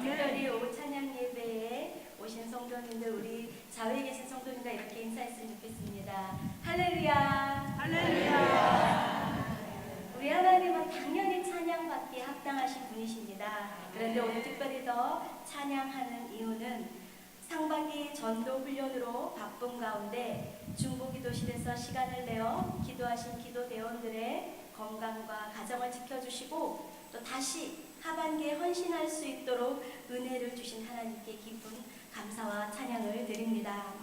특별히 오후 찬양 예배에 오신 성도님들, 우리 자외에 계신 성도님과 이렇게 인사했으면 좋겠습니다. 할렐루야. 할렐루야. 우리 하나님은 당연히 찬양받기에 합당하신 분이십니다. 그런데 오늘 특별히 더 찬양하는 이유는 상반기 전도 훈련으로 바쁜 가운데 중보기도실에서 시간을 내어 기도하신 기도대원들의 건강과 가정을 지켜주시고 또 다시 하반기에 헌신할 수 있도록 은혜를 주신 하나님께 기쁜 감사와 찬양을 드립니다.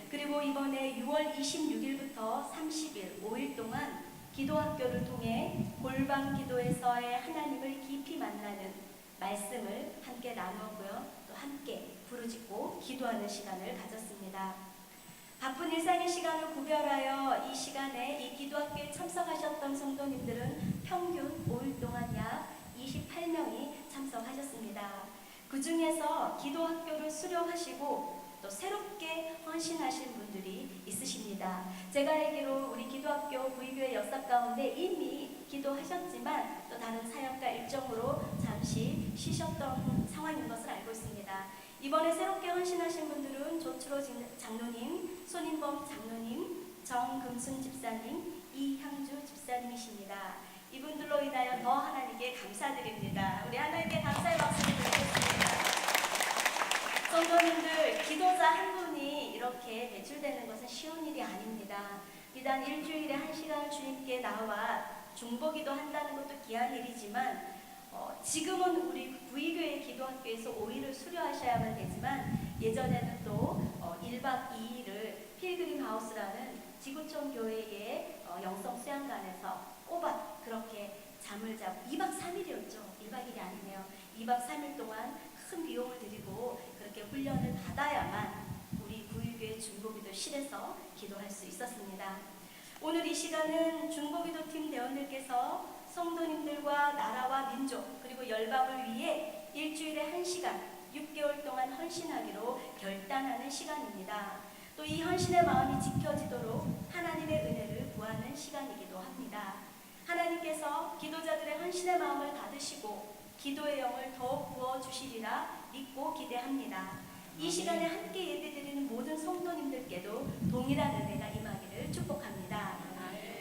그리고 이번에 6월 26일부터 30일 5일 동안 기도학교를 통해 골방 기도에서의 하나님을 깊이 만나는 말씀을 함께 나누었고요. 또 함께 부르짖고 기도하는 시간을 가졌습니다. 바쁜 일상의 시간을 구별하여 이 시간에 이 기도학교에 참석하셨던 성도님들은 평균 5일 동안 약 28명이 참석하셨습니다. 그 중에서 기도학교를 수료하시고 또 새롭게 헌신하신 분들이 있으십니다. 제가 알기로 우리 기도학교 부의교회 역사 가운데 이미 기도하셨지만 또 다른 사역과 일정으로 잠시 쉬셨던 상황인 것을 알고 있습니다. 이번에 새롭게 헌신하신 분들은 조추로 장로님, 손인범 장로님, 정금순 집사님, 이향주 집사님이십니다. 이분들로 인하여 더 하나님께 감사드립니다. 우리 하나님께 감사의 박수를 드리겠습니다. 성도님들, 기도자 한 분이 이렇게 배출되는 것은 쉬운 일이 아닙니다. 비단 일주일에 1시간 주님께 나와 중보기도 한다는 것도 귀한 일이지만 지금은 우리 부의교회 기도학교에서 5일을 수료하셔야만 되지만 예전에는 또 1박 2일을 필그림 하우스라는 지구촌 교회의 영성 수양관에서 꼬박 그렇게 잠을 자고 2박 3일이었죠. 1박 2일이 아니네요. 2박 3일 동안 큰 비용을 들이고 그렇게 훈련을 받아야만 우리 부의교회 중보기도실에서 기도할 수 있었습니다. 오늘 이 시간은 중보기도팀 대원들께서 성도님들과 나라와 민족 그리고 열방을 위해 일주일에 1시간 6개월 동안 헌신하기로 결단하는 시간입니다. 또 이 헌신의 마음이 지켜지도록 하나님의 은혜를 구하는 시간이기도 합니다. 하나님께서 기도자들의 헌신의 마음을 받으시고 기도의 영을 더욱 부어주시리라 믿고 기대합니다. 이 시간에 함께 예배드리는 모든 성도님들께도 동일한 은혜가 임하기를 축복합니다.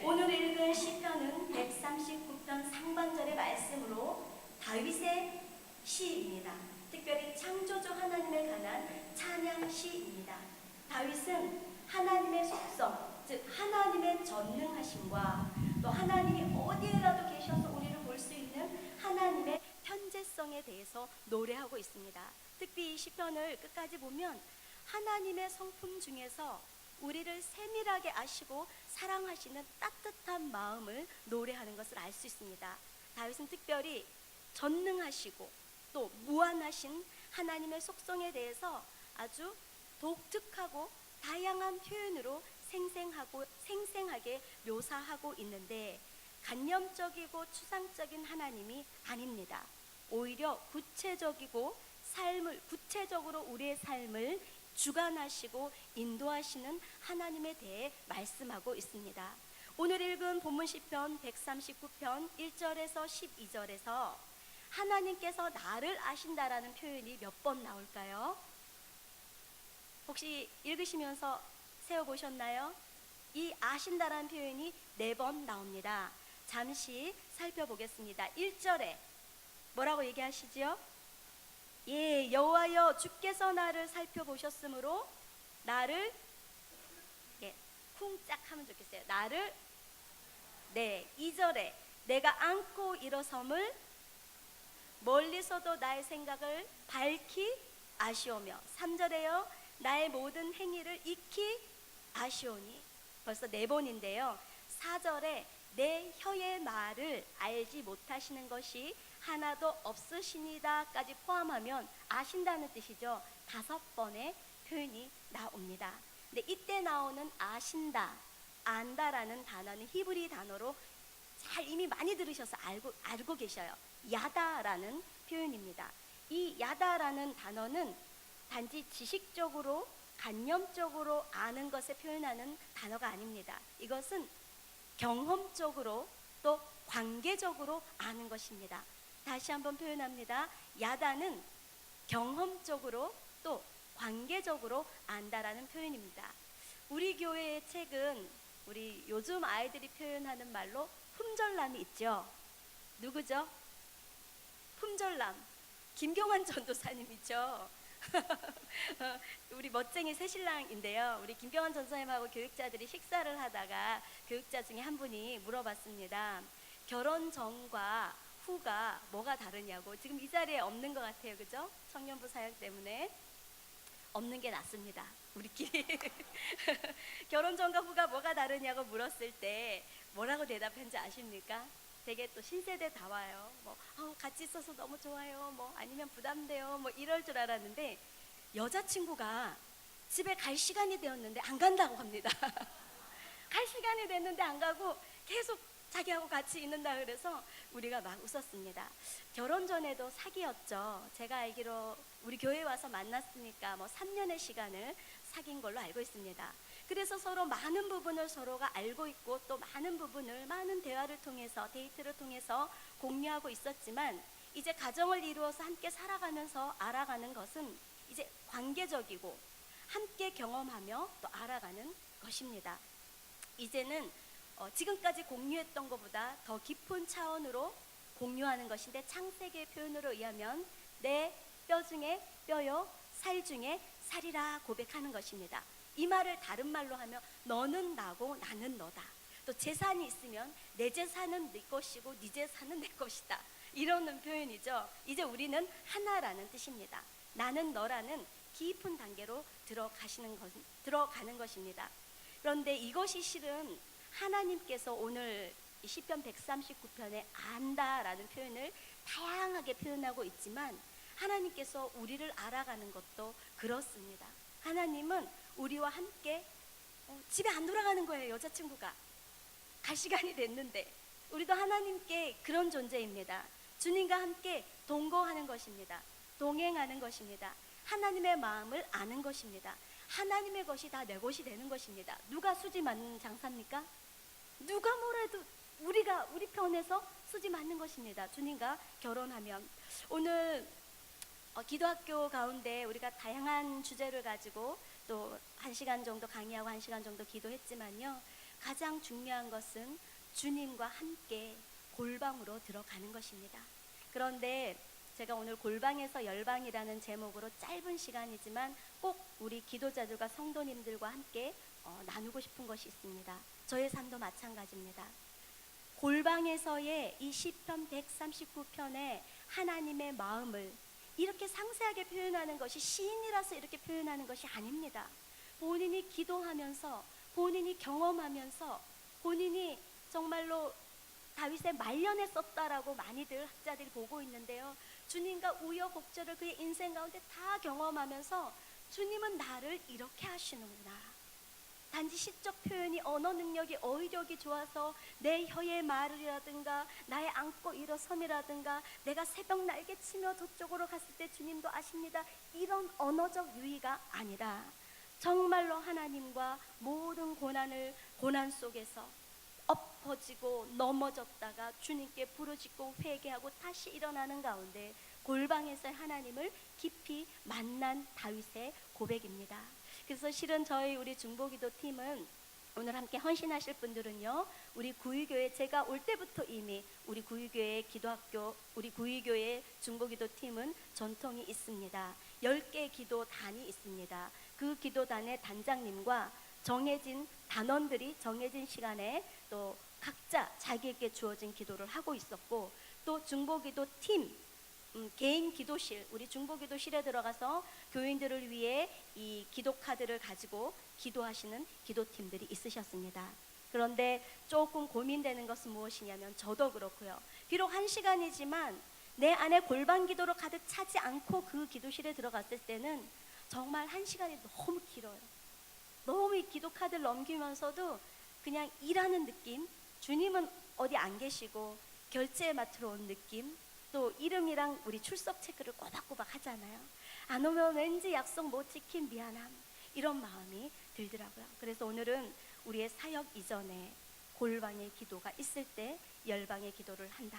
오늘 읽은 시편은 139편 상반절의 말씀으로 다윗의 시입니다. 특별히 창조주 하나님에 관한 찬양 시입니다. 다윗은 하나님의 속성, 즉 하나님의 전능하심과 또 하나님이 어디에라도 계셔서 우리를 볼 수 있는 하나님의 현재성에 대해서 노래하고 있습니다. 특히 이 시편을 끝까지 보면 하나님의 성품 중에서 우리를 세밀하게 아시고 사랑하시는 따뜻한 마음을 노래하는 것을 알 수 있습니다. 다윗은 특별히 전능하시고 또 무한하신 하나님의 속성에 대해서 아주 독특하고 다양한 표현으로 생생하게 묘사하고 있는데 간념적이고 추상적인 하나님이 아닙니다. 오히려 구체적으로 우리의 삶을 주관하시고 인도하시는 하나님에 대해 말씀하고 있습니다. 오늘 읽은 본문 시편 139편 1절에서 12절에서 하나님께서 나를 아신다라는 표현이 몇 번 나올까요? 혹시 읽으시면서 세어보셨나요? 이 아신다라는 표현이 4번 나옵니다. 잠시 살펴보겠습니다. 1절에 뭐라고 얘기하시죠? 예, 여호와여 주께서 나를 살펴보셨으므로 나를 쿵짝 하면 좋겠어요. 나를 2절에 내가 안고 일어섬을 멀리서도 나의 생각을 밝히 아시오며 3절에요 나의 모든 행위를 익히 아시오니 벌써 4번인데요 4절에 내 혀의 말을 알지 못하시는 것이 하나도 없으시니다까지 포함하면 아신다는 뜻이죠. 5번의 표현이 나옵니다. 근데 이때 나오는 아신다, 안다라는 단어는 히브리 단어로 잘 이미 많이 들으셔서 알고 계셔요. 야다라는 표현입니다. 이 야다라는 단어는 단지 지식적으로 간념적으로 아는 것에 표현하는 단어가 아닙니다. 이것은 경험적으로 또 관계적으로 아는 것입니다. 다시 한번 표현합니다. 야다는 경험적으로 또 관계적으로 안다라는 표현입니다. 우리 교회의 책은 우리 요즘 아이들이 표현하는 말로 품절남이 있죠. 누구죠? 품절남. 김경환 전도사님이죠. 우리 멋쟁이 새신랑인데요. 우리 김경환 전사님하고 교육자들이 식사를 하다가 교육자 중에 한 분이 물어봤습니다. 결혼 전과 후가 뭐가 다르냐고. 지금 이 자리에 없는 것 같아요, 그죠? 청년부 사역 때문에 없는 게 낫습니다, 우리끼리. 결혼 전과 후가 뭐가 다르냐고 물었을 때 뭐라고 대답했는지 아십니까? 되게 또 신세대 다 와요. 뭐 같이 있어서 너무 좋아요. 뭐 아니면 부담돼요. 뭐 이럴 줄 알았는데 여자친구가 집에 갈 시간이 되었는데 안 간다고 합니다. 갈 시간이 됐는데 안 가고 계속 자기하고 같이 있는다 그래서 우리가 막 웃었습니다. 결혼 전에도 사귀었죠. 제가 알기로 우리 교회 와서 만났으니까 뭐 3년의 시간을 사귄 걸로 알고 있습니다. 그래서 서로 많은 부분을 서로가 알고 있고 또 많은 부분을 많은 대화를 통해서 데이트를 통해서 공유하고 있었지만 이제 가정을 이루어서 함께 살아가면서 알아가는 것은 이제 관계적이고 함께 경험하며 또 알아가는 것입니다. 이제는 지금까지 공유했던 것보다 더 깊은 차원으로 공유하는 것인데 창세기의 표현으로 의하면 내 뼈 중에 뼈요 살 중에 살이라 고백하는 것입니다. 이 말을 다른 말로 하면 너는 나고 나는 너다. 또 재산이 있으면 내 재산은 네 것이고 네 재산은 내 것이다. 이러는 표현이죠. 이제 우리는 하나라는 뜻입니다. 나는 너라는 깊은 단계로 들어가는 것입니다. 그런데 이것이 실은 하나님께서 오늘 시편 139편에 안다라는 표현을 다양하게 표현하고 있지만 하나님께서 우리를 알아가는 것도 그렇습니다. 하나님은 우리와 함께 집에 안 돌아가는 거예요. 여자친구가 갈 시간이 됐는데 우리도 하나님께 그런 존재입니다. 주님과 함께 동거하는 것입니다. 동행하는 것입니다. 하나님의 마음을 아는 것입니다. 하나님의 것이 다 내 것이 되는 것입니다. 누가 수지 맞는 장사입니까? 누가 뭐래도 우리 편에서 수지 맞는 것입니다. 주님과 결혼하면. 오늘 기도학교 가운데 우리가 다양한 주제를 가지고 또 1시간 정도 강의하고 1시간 정도 기도했지만요, 가장 중요한 것은 주님과 함께 골방으로 들어가는 것입니다. 그런데 제가 오늘 골방에서 열방이라는 제목으로 짧은 시간이지만 꼭 우리 기도자들과 성도님들과 함께 나누고 싶은 것이 있습니다. 저의 삶도 마찬가지입니다. 골방에서의 이 시편 139편의 하나님의 마음을 이렇게 상세하게 표현하는 것이 시인이라서 이렇게 표현하는 것이 아닙니다. 본인이 기도하면서 본인이 경험하면서 본인이 정말로 다윗의 말년에 썼다라고 많이들 학자들이 보고 있는데요, 주님과 우여곡절을 그의 인생 가운데 다 경험하면서 주님은 나를 이렇게 하시는구나. 단지 시적 표현이 언어 능력이 어휘력이 좋아서 내 혀의 말이라든가 나의 안고 일어섬이라든가 내가 새벽 날개치며 저쪽으로 갔을 때 주님도 아십니다, 이런 언어적 유의가 아니라 정말로 하나님과 모든 고난 속에서 엎어지고 넘어졌다가 주님께 부르짖고 회개하고 다시 일어나는 가운데 골방에서의 하나님을 깊이 만난 다윗의 고백입니다. 그래서 실은 우리 중보기도 팀은 오늘 함께 헌신하실 분들은요, 우리 구의교회, 제가 올 때부터 이미 우리 구의교회 기도학교, 우리 구의교회 중보기도 팀은 전통이 있습니다. 10개 기도단이 있습니다. 그 기도단의 단장님과 정해진 단원들이 정해진 시간에 또 각자 자기에게 주어진 기도를 하고 있었고, 또 중보기도 팀 개인 기도실, 우리 중보기도실에 들어가서 교인들을 위해 이 기도 카드를 가지고 기도하시는 기도팀들이 있으셨습니다. 그런데 조금 고민되는 것은 무엇이냐면, 저도 그렇고요, 비록 1시간이지만 내 안에 골방 기도로 가득 차지 않고 그 기도실에 들어갔을 때는 정말 1시간이 너무 길어요. 너무 이 기도 카드를 넘기면서도 그냥 일하는 느낌, 주님은 어디 안 계시고 결제에 맡으러 온 느낌, 또 이름이랑 우리 출석 체크를 꼬박꼬박 하잖아요. 안 오면 왠지 약속 못 지킨 미안함, 이런 마음이 들더라고요. 그래서 오늘은 우리의 사역 이전에 골방의 기도가 있을 때 열방의 기도를 한다.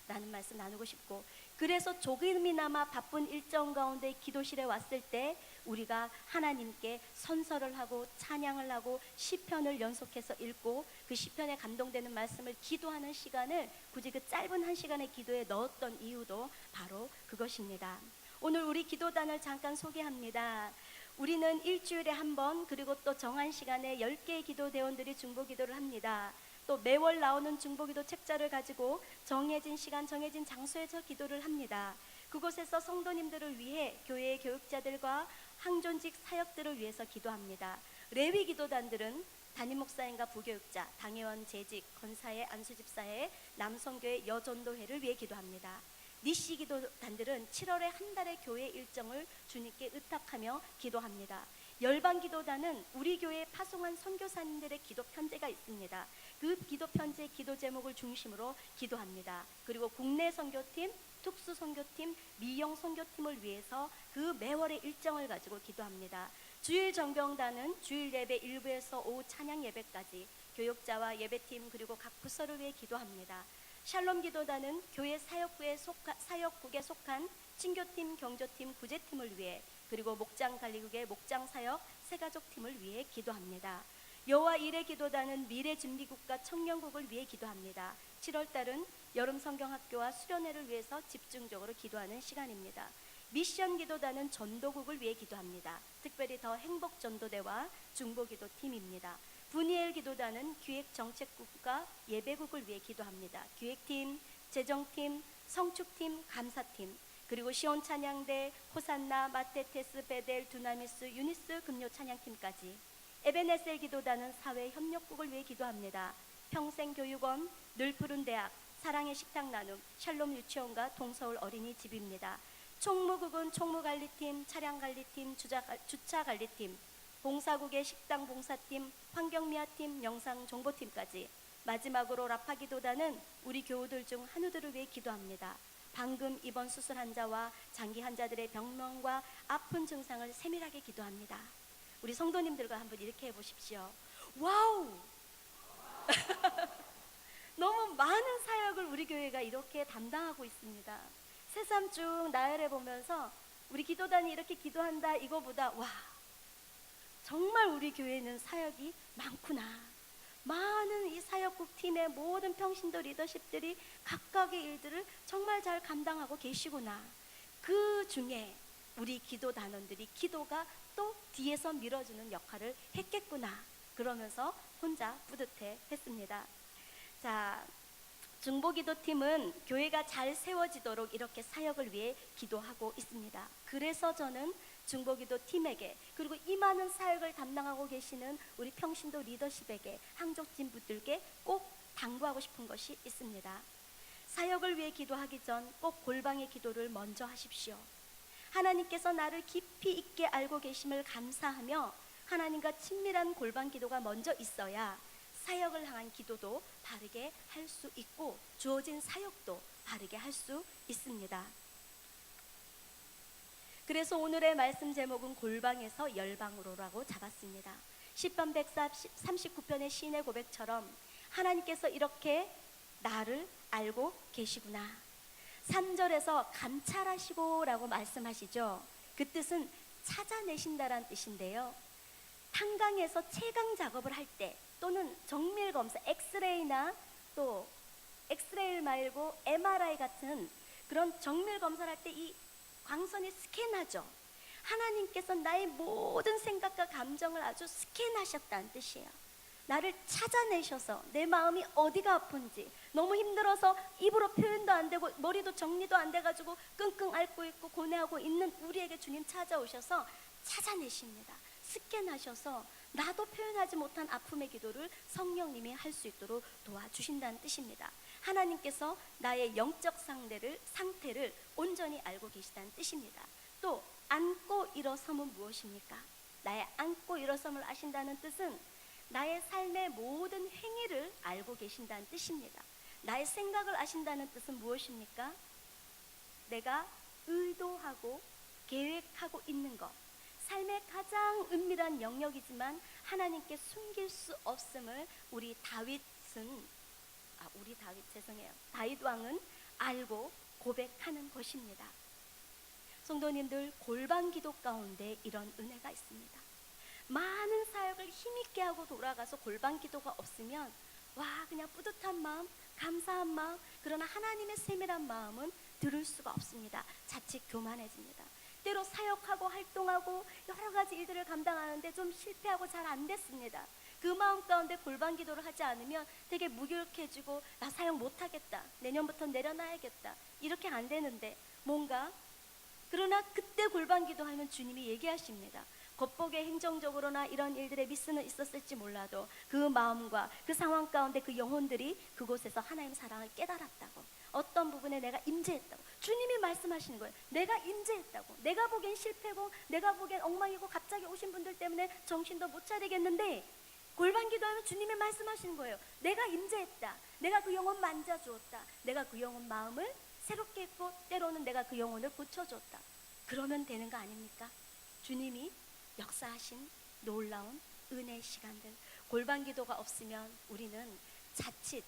라는 말씀 나누고 싶고, 그래서 조금이나마 바쁜 일정 가운데 기도실에 왔을 때 우리가 하나님께 선서를 하고 찬양을 하고 시편을 연속해서 읽고 그 시편에 감동되는 말씀을 기도하는 시간을 굳이 그 짧은 한 시간의 기도에 넣었던 이유도 바로 그것입니다. 오늘 우리 기도단을 잠깐 소개합니다. 우리는 일주일에 한 번, 그리고 또 정한 시간에 10개의 기도대원들이 중보기도를 합니다. 또 매월 나오는 중보기도 책자를 가지고 정해진 시간, 정해진 장소에서 기도를 합니다. 그곳에서 성도님들을 위해 교회의 교육자들과 항존직 사역들을 위해서 기도합니다. 레위 기도단들은 담임 목사님과 부교육자, 당회원 재직, 건사회, 안수집사회, 남성교회, 여전도회를 위해 기도합니다. 니시 기도단들은 7월에 한 달의 교회 일정을 주님께 의탁하며 기도합니다. 열방 기도단은 우리 교회에 파송한 선교사님들의 기도 편지가 있습니다. 그 기도 편지의 기도 제목을 중심으로 기도합니다. 그리고 국내 선교팀, 특수 선교팀, 미영 선교팀을 위해서 그 매월의 일정을 가지고 기도합니다. 주일 정병단은 주일 예배 1부에서 오후 찬양 예배까지 교육자와 예배팀 그리고 각 부서를 위해 기도합니다. 샬롬 기도단은 교회 사역국에 속한 친교팀, 경조팀, 구제팀을 위해, 그리고 목장 관리국의 목장 사역 새가족팀을 위해 기도합니다. 여호와 일의 기도단은 미래 준비국과 청년국을 위해 기도합니다. 7월달은 여름 성경학교와 수련회를 위해서 집중적으로 기도하는 시간입니다. 미션 기도단은 전도국을 위해 기도합니다. 특별히 더 행복 전도대와 중보기도 팀입니다. 분이엘 기도단은 기획정책국과 예배국을 위해 기도합니다. 기획팀, 재정팀, 성축팀, 감사팀, 그리고 시온 찬양대, 호산나, 마테테스, 베델, 두나미스, 유니스 금요 찬양팀까지. 에베네셀 기도단은 사회협력국을 위해 기도합니다. 평생교육원, 늘푸른 대학, 사랑의 식탁 나눔, 샬롬 유치원과 동서울 어린이집입니다. 총무국은 총무관리팀, 차량관리팀, 주차관리팀, 봉사국의 식당 봉사팀, 환경미화팀, 영상정보팀까지. 마지막으로 라파 기도단은 우리 교우들 중 한우들을 위해 기도합니다. 방금 입원 수술 환자와 장기 환자들의 병명과 아픈 증상을 세밀하게 기도합니다. 우리 성도님들과 한번 이렇게 해보십시오. 와우! 너무 많은 사역을 우리 교회가 이렇게 담당하고 있습니다. 새삼 쭉 나열해 보면서 우리 기도단이 이렇게 기도한다 이거보다 와, 정말 우리 교회는 사역이 많구나. 많은 이 사역국 팀의 모든 평신도 리더십들이 각각의 일들을 정말 잘 감당하고 계시구나. 그 중에 우리 기도단원들이 기도가 또 뒤에서 밀어주는 역할을 했겠구나. 그러면서 혼자 뿌듯해 했습니다. 자, 중보기도팀은 교회가 잘 세워지도록 이렇게 사역을 위해 기도하고 있습니다. 그래서 저는 중보기도 팀에게, 그리고 이 많은 사역을 담당하고 계시는 우리 평신도 리더십에게, 항족진 분들께 꼭 당부하고 싶은 것이 있습니다. 사역을 위해 기도하기 전 꼭 골방의 기도를 먼저 하십시오. 하나님께서 나를 깊이 있게 알고 계심을 감사하며 하나님과 친밀한 골방 기도가 먼저 있어야 사역을 향한 기도도 바르게 할 수 있고 주어진 사역도 바르게 할 수 있습니다. 그래서 오늘의 말씀 제목은 골방에서 열방으로라고 잡았습니다. 시편 139편의 시인의 고백처럼 하나님께서 이렇게 나를 알고 계시구나. 3절에서 감찰하시고 라고 말씀하시죠. 그 뜻은 찾아내신다란 뜻인데요. 탄광에서 채광 작업을 할 때, 또는 정밀 검사, 엑스레이나 또 엑스레이 말고 MRI 같은 그런 정밀 검사를 할 때 이 광선이 스캔하죠. 하나님께서 나의 모든 생각과 감정을 아주 스캔하셨다는 뜻이에요. 나를 찾아내셔서 내 마음이 어디가 아픈지, 너무 힘들어서 입으로 표현도 안 되고 머리도 정리도 안 돼가지고 끙끙 앓고 있고 고뇌하고 있는 우리에게 주님 찾아오셔서 찾아내십니다. 스캔하셔서 나도 표현하지 못한 아픔의 기도를 성령님이 할 수 있도록 도와주신다는 뜻입니다. 하나님께서 나의 영적 상태를 온전히 알고 계시다는 뜻입니다. 또 앉고 일어섬은 무엇입니까? 나의 앉고 일어섬을 아신다는 뜻은 나의 삶의 모든 행위를 알고 계신다는 뜻입니다. 나의 생각을 아신다는 뜻은 무엇입니까? 내가 의도하고 계획하고 있는 것, 삶의 가장 은밀한 영역이지만 하나님께 숨길 수 없음을 다윗 왕은 알고 고백하는 것입니다. 성도님들, 골방 기도 가운데 이런 은혜가 있습니다. 많은 사역을 힘있게 하고 돌아가서 골방 기도가 없으면 그냥 뿌듯한 마음, 감사한 마음, 그러나 하나님의 세밀한 마음은 들을 수가 없습니다. 자칫 교만해집니다. 때로 사역하고 활동하고 여러 가지 일들을 감당하는데 좀 실패하고 잘 안 됐습니다. 그 마음 가운데 골방 기도를 하지 않으면 되게 무기력해지고 나 사역 못하겠다, 내년부터 내려놔야겠다, 이렇게 안 되는데 그러나 그때 골방 기도하면 주님이 얘기하십니다. 겉보기에 행정적으로나 이런 일들의 미스는 있었을지 몰라도 그 마음과 그 상황 가운데 그 영혼들이 그곳에서 하나님의 사랑을 깨달았다고, 어떤 부분에 내가 임재했다고 주님이 말씀하시는 거예요. 내가 임재했다고. 내가 보기엔 실패고 내가 보기엔 엉망이고 갑자기 오신 분들 때문에 정신도 못 차리겠는데 골방 기도하면 주님이 말씀하시는 거예요. 내가 임재했다. 내가 그 영혼 만져주었다. 내가 그 영혼 마음을 새롭게 했고 때로는 내가 그 영혼을 고쳐줬다. 그러면 되는 거 아닙니까? 주님이 역사하신 놀라운 은혜의 시간들. 골방 기도가 없으면 우리는 자칫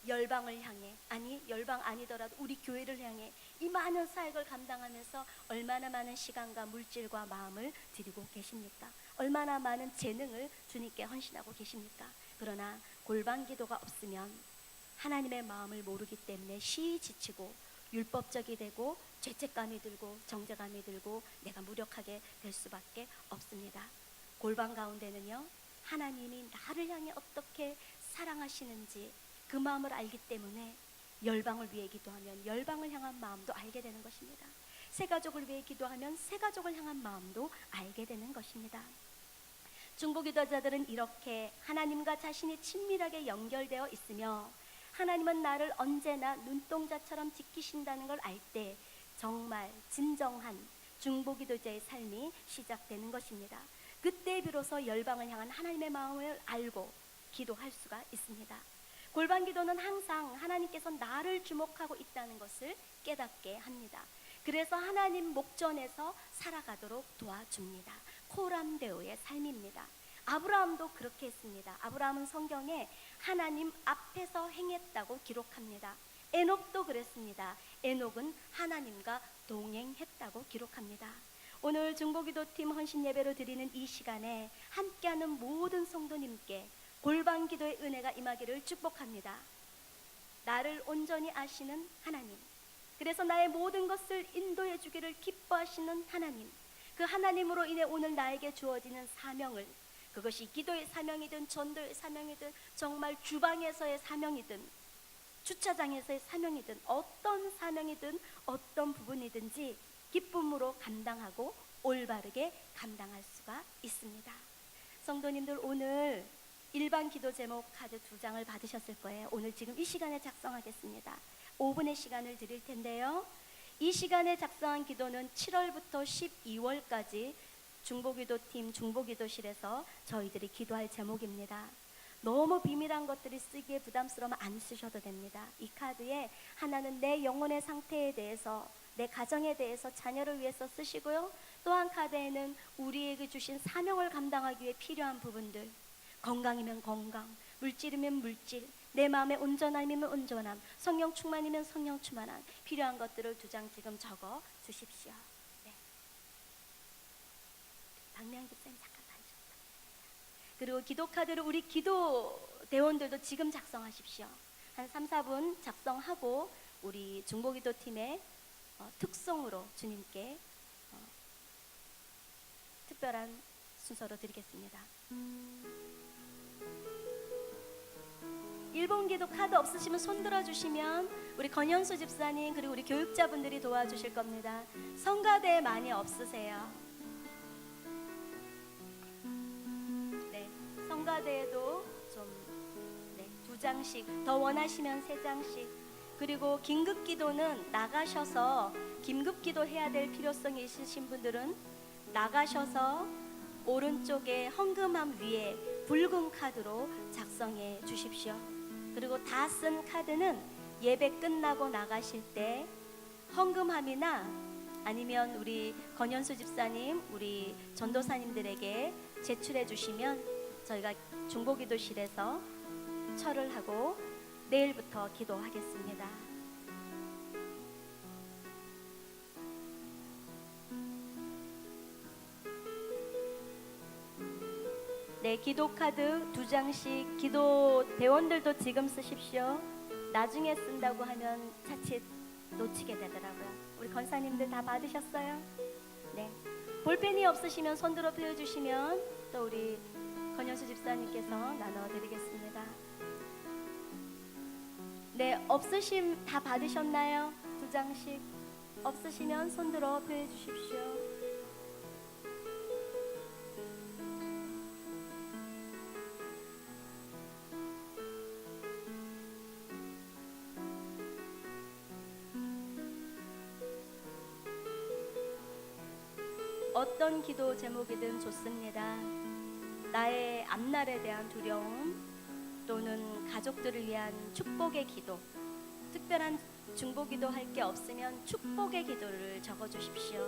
열방을 향해, 아니 열방 아니더라도 우리 교회를 향해 이 많은 사역을 감당하면서 얼마나 많은 시간과 물질과 마음을 드리고 계십니까? 얼마나 많은 재능을 주님께 헌신하고 계십니까? 그러나 골방 기도가 없으면 하나님의 마음을 모르기 때문에 쉬이 지치고 율법적이 되고 죄책감이 들고 정죄감이 들고 내가 무력하게 될 수밖에 없습니다. 골방 가운데는요, 하나님이 나를 향해 어떻게 사랑하시는지 그 마음을 알기 때문에 열방을 위해 기도하면 열방을 향한 마음도 알게 되는 것입니다. 새 가족을 위해 기도하면 새 가족을 향한 마음도 알게 되는 것입니다. 중보기도자들은 이렇게 하나님과 자신이 친밀하게 연결되어 있으며 하나님은 나를 언제나 눈동자처럼 지키신다는 걸 알 때 정말 진정한 중보기도자의 삶이 시작되는 것입니다. 그때 비로소 열방을 향한 하나님의 마음을 알고 기도할 수가 있습니다. 골방 기도는 항상 하나님께서 나를 주목하고 있다는 것을 깨닫게 합니다. 그래서 하나님 목전에서 살아가도록 도와줍니다. 코람데오의 삶입니다. 아브라함도 그렇게 했습니다. 아브라함은 성경에 하나님 앞에서 행했다고 기록합니다. 에녹도 그랬습니다. 에녹은 하나님과 동행했다고 기록합니다. 오늘 중보기도팀 헌신예배로 드리는 이 시간에 함께하는 모든 성도님께 골방 기도의 은혜가 임하기를 축복합니다. 나를 온전히 아시는 하나님, 그래서 나의 모든 것을 인도해 주기를 기뻐하시는 하나님, 그 하나님으로 인해 오늘 나에게 주어지는 사명을, 그것이 기도의 사명이든 전도의 사명이든 정말 주방에서의 사명이든 주차장에서의 사명이든 어떤 사명이든 어떤 부분이든지 기쁨으로 감당하고 올바르게 감당할 수가 있습니다. 성도님들, 오늘 일반 기도 제목 카드 2장을 받으셨을 거예요. 오늘 지금 이 시간에 작성하겠습니다. 5분의 시간을 드릴 텐데요, 이 시간에 작성한 기도는 7월부터 12월까지 중보기도팀 중보기도실에서 저희들이 기도할 제목입니다. 너무 비밀한 것들이 쓰기에 부담스러우면 안 쓰셔도 됩니다. 이 카드에 하나는 내 영혼의 상태에 대해서, 내 가정에 대해서, 자녀를 위해서 쓰시고요, 또 한 카드에는 우리에게 주신 사명을 감당하기 위해 필요한 부분들, 건강이면 건강, 물질이면 물질, 내 마음의 온전함이면 온전함, 성령 충만이면 성령 충만함, 필요한 것들을 2장 지금 적어 주십시오. 네. 박미영 집사님 잠깐 봐주셨다. 그리고 기도 카드를 우리 기도 대원들도 지금 작성하십시오. 한 3, 4분 작성하고 우리 중보기도팀의 특송으로 주님께 특별한 순서로 드리겠습니다. 일본 기도 카드 없으시면 손 들어주시면 우리 건현수 집사님 그리고 우리 교육자분들이 도와주실 겁니다. 성가대에 많이 없으세요? 네, 성가대에도 좀 2장씩, 더 원하시면 3장씩. 그리고 긴급기도는 나가셔서 긴급기도 해야 될 필요성이 있으신 분들은 나가셔서 오른쪽에 헌금함 위에 붉은 카드로 작성해 주십시오. 그리고 다 쓴 카드는 예배 끝나고 나가실 때 헌금함이나 아니면 우리 건현수 집사님, 우리 전도사님들에게 제출해 주시면 저희가 중보기도실에서 철을 하고 내일부터 기도하겠습니다. 네, 기도 카드 2장씩 기도 대원들도 지금 쓰십시오. 나중에 쓴다고 하면 자칫 놓치게 되더라고요. 우리 권사님들 다 받으셨어요? 네. 볼펜이 없으시면 손들어 펴주시면 또 우리 권현수 집사님께서 나눠드리겠습니다. 네, 없으심 다 받으셨나요? 2장씩. 없으시면 손들어 펴주십시오. 어떤 기도 제목이든 좋습니다. 나의 앞날에 대한 두려움 또는 가족들을 위한 축복의 기도, 특별한 중보기도 할 게 없으면 축복의 기도를 적어주십시오.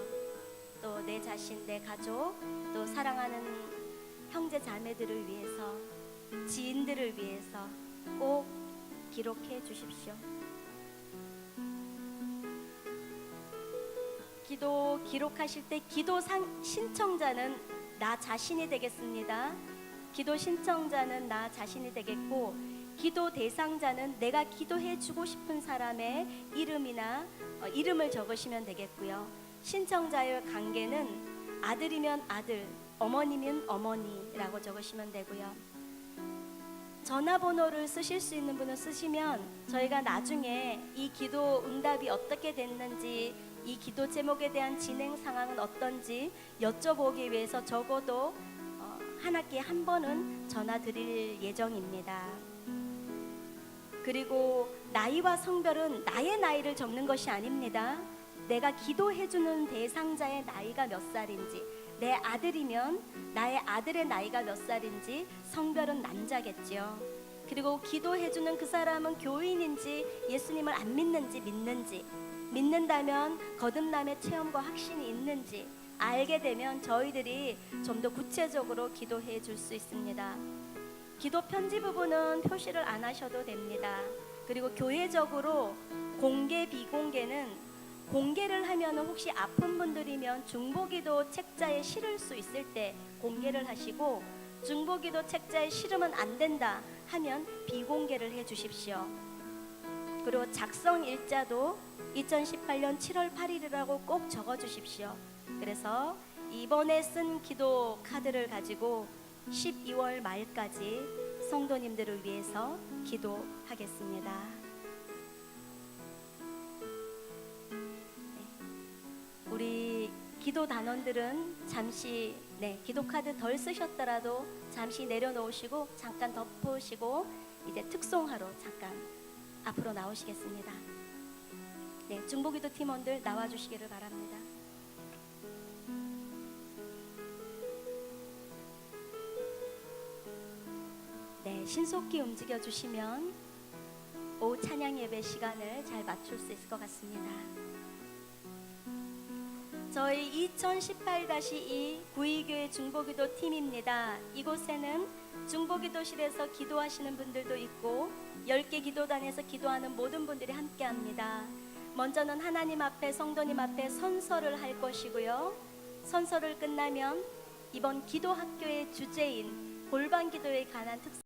또 내 자신, 내 가족, 또 사랑하는 형제 자매들을 위해서, 지인들을 위해서 꼭 기록해 주십시오. 기도 기록하실 때 기도 신청자는 나 자신이 되겠습니다. 기도 신청자는 나 자신이 되겠고, 기도 대상자는 내가 기도해 주고 싶은 사람의 이름이나 이름을 적으시면 되겠고요. 신청자의 관계는 아들이면 아들, 어머니면 어머니라고 적으시면 되고요. 전화번호를 쓰실 수 있는 분은 쓰시면 저희가 나중에 이 기도 응답이 어떻게 됐는지, 이 기도 제목에 대한 진행 상황은 어떤지 여쭤보기 위해서 적어도 한 학기에 한 번은 전화 드릴 예정입니다. 그리고 나이와 성별은 나의 나이를 적는 것이 아닙니다. 내가 기도해주는 대상자의 나이가 몇 살인지, 내 아들이면 나의 아들의 나이가 몇 살인지, 성별은 남자겠죠. 그리고 기도해주는 그 사람은 교인인지 예수님을 안 믿는지, 믿는다면 거듭남의 체험과 확신이 있는지 알게 되면 저희들이 좀 더 구체적으로 기도해 줄 수 있습니다. 기도 편지 부분은 표시를 안 하셔도 됩니다. 그리고 교회적으로 공개, 비공개는 공개를 하면 혹시 아픈 분들이면 중보기도 책자에 실을 수 있을 때 공개를 하시고, 중보기도 책자에 실으면 안 된다 하면 비공개를 해 주십시오. 그리고 작성 일자도 2018년 7월 8일이라고 꼭 적어 주십시오. 그래서 이번에 쓴 기도 카드를 가지고 12월 말까지 성도님들을 위해서 기도하겠습니다. 우리 기도 단원들은 잠시 기도 카드 덜 쓰셨더라도 잠시 내려놓으시고 잠깐 덮으시고 이제 특송하러 잠깐 앞으로 나오시겠습니다. 네, 중보기도 팀원들 나와주시기를 바랍니다. 네, 신속히 움직여 주시면 오후 찬양 예배 시간을 잘 맞출 수 있을 것 같습니다. 저희 2018-2 구의교회 중보기도 팀입니다. 이곳에는 중보기도실에서 기도하시는 분들도 있고 10개 기도단에서 기도하는 모든 분들이 함께합니다. 먼저는 하나님 앞에, 성도님 앞에 선서를 할 것이고요. 선서를 끝나면 이번 기도학교의 주제인 골방기도에 관한 특성